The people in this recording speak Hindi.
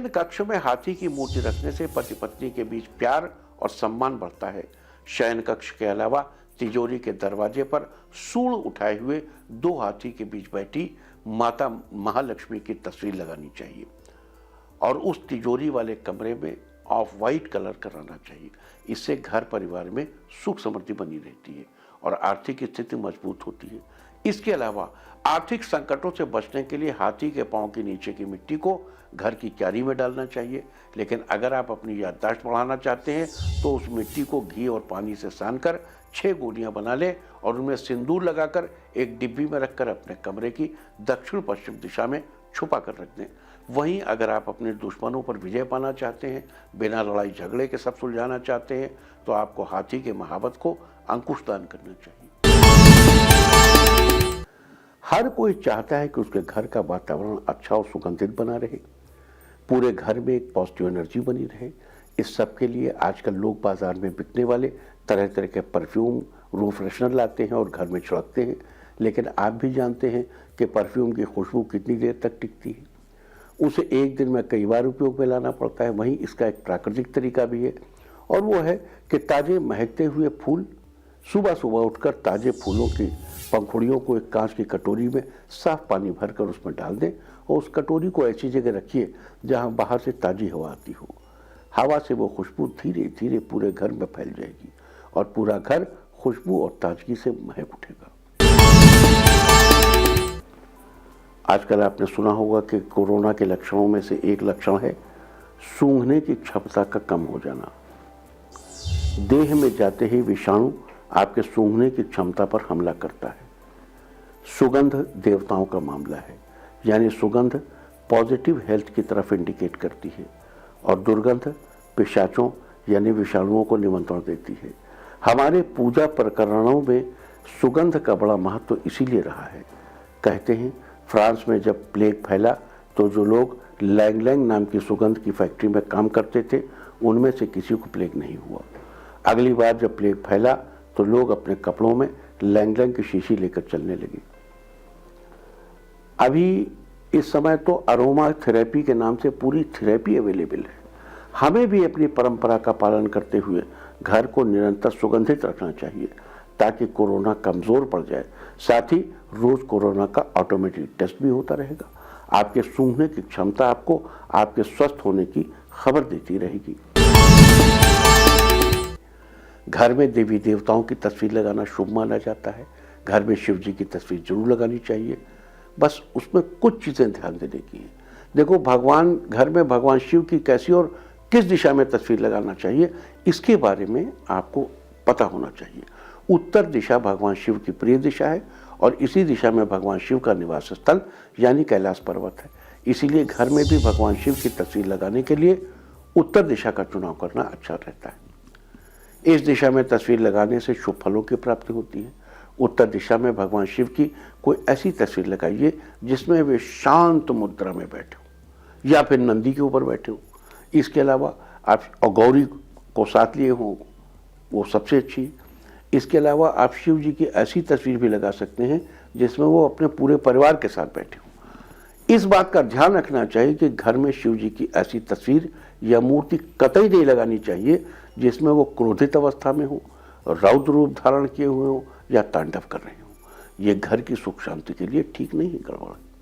शयन कक्ष में हाथी की मूर्ति रखने से पति पत्नी के बीच प्यार और सम्मान बढ़ता है। शयन कक्ष के अलावा तिजोरी के दरवाजे पर सूंड उठाए हुए दो हाथी के बीच बैठी माता महालक्ष्मी की तस्वीर लगानी चाहिए और उस तिजोरी वाले कमरे में ऑफ वाइट कलर कराना चाहिए। इससे घर परिवार में सुख समृद्धि बनी रहती है और आर्थिक स्थिति मजबूत होती है। इसके अलावा आर्थिक संकटों से बचने के लिए हाथी के पांव के नीचे की मिट्टी को घर की क्यारी में डालना चाहिए। लेकिन अगर आप अपनी याददाश्त बढ़ाना चाहते हैं तो उस मिट्टी को घी और पानी से सानकर 6 गोलियां बना लें और उनमें सिंदूर लगाकर एक डिब्बी में रखकर अपने कमरे की दक्षिण पश्चिम दिशा में छुपा कर रख दें। वहीं अगर आप अपने दुश्मनों पर विजय पाना चाहते हैं, बिना लड़ाई झगड़े के सब सुलझाना चाहते हैं, तो आपको हाथी के महावत को अंकुश दान करना चाहिए। हर कोई चाहता है कि उसके घर का वातावरण अच्छा और सुगंधित बना रहे, पूरे घर में एक पॉजिटिव एनर्जी बनी रहे। इस सब के लिए आजकल लोग बाजार में बिकने वाले तरह तरह के परफ्यूम, रूम फ्रेशनर लाते हैं और घर में छिड़कते हैं। लेकिन आप भी जानते हैं कि परफ्यूम की खुशबू कितनी देर तक टिकती है, उसे एक दिन में कई बार उपयोग में लाना पड़ता है। वहीं इसका एक प्राकृतिक तरीका भी है और वो है कि ताजे महकते हुए फूल सुबह सुबह उठकर ताजे फूलों की पंखुड़ियों को एक कांच की कटोरी में साफ पानी भरकर उसमें डाल दें और उस कटोरी को ऐसी जगह रखिए जहां बाहर से ताजी हवा आती हो। हवा से वो खुशबू धीरे धीरे पूरे घर में फैल जाएगी और पूरा घर खुशबू और ताजगी से महक उठेगा। आजकल आपने सुना होगा कि कोरोना के लक्षणों में से एक लक्षण है सूंघने की क्षमता का कम हो जाना। देह में जाते ही विषाणु आपके सूंघने की क्षमता पर हमला करता है। सुगंध देवताओं का मामला है, यानी सुगंध पॉजिटिव हेल्थ की तरफ इंडिकेट करती है और दुर्गंध पिशाचों यानी विषाणुओं को निमंत्रण देती है। हमारे पूजा प्रकरणों में सुगंध का बड़ा महत्व इसीलिए रहा है। कहते हैं फ्रांस में जब प्लेग फैला तो जो लोग लैंग लैंग नाम की सुगंध की फैक्ट्री में काम करते थे उनमें से किसी को प्लेग नहीं हुआ। अगली बार जब प्लेग फैला तो लोग अपने कपड़ों में लैंग लैंग की शीशी लेकर चलने लगे। अभी इस समय तो अरोमा थेरेपी के नाम से पूरी थेरेपी अवेलेबल है। हमें भी अपनी परंपरा का पालन करते हुए घर को निरंतर सुगंधित रखना चाहिए ताकि कोरोना कमजोर पड़ जाए। साथ ही रोज कोरोना का ऑटोमेटिक टेस्ट भी होता रहेगा। आपके सूंघने की क्षमता आपको आपके स्वस्थ होने की खबर देती रहेगी। घर में देवी देवताओं की तस्वीर लगाना शुभ माना जाता है। घर में शिव जी की तस्वीर जरूर लगानी चाहिए। बस उसमें कुछ चीजें ध्यान देने की है। देखो, भगवान घर में भगवान शिव की कैसी और किस दिशा में तस्वीर लगाना चाहिए इसके बारे में आपको पता होना चाहिए। उत्तर दिशा भगवान शिव की प्रिय दिशा है और इसी दिशा में भगवान शिव का निवास स्थल यानी कैलाश पर्वत है। इसीलिए घर में भी भगवान शिव की तस्वीर लगाने के लिए उत्तर दिशा का चुनाव करना अच्छा रहता है। इस दिशा में तस्वीर लगाने से शुभ फलों की प्राप्ति होती है। उत्तर दिशा में भगवान शिव की कोई ऐसी तस्वीर लगाइए जिसमें वे शांत मुद्रा में बैठे हो या फिर नंदी के ऊपर बैठे हो। इसके अलावा आप गौरी को साथ लिए हो, वो सबसे अच्छी है। इसके अलावा आप शिव जी की ऐसी तस्वीर भी लगा सकते हैं जिसमें वो अपने पूरे परिवार के साथ बैठे हो। इस बात का ध्यान रखना चाहिए कि घर में शिव जी की ऐसी तस्वीर या मूर्ति कतई नहीं लगानी चाहिए जिसमें वो क्रोधित अवस्था में हो, रौद्र रूप धारण किए हुए हो या तांडव कर रहे हो। ये घर की सुख शांति के लिए ठीक नहीं है, गड़बड़ है।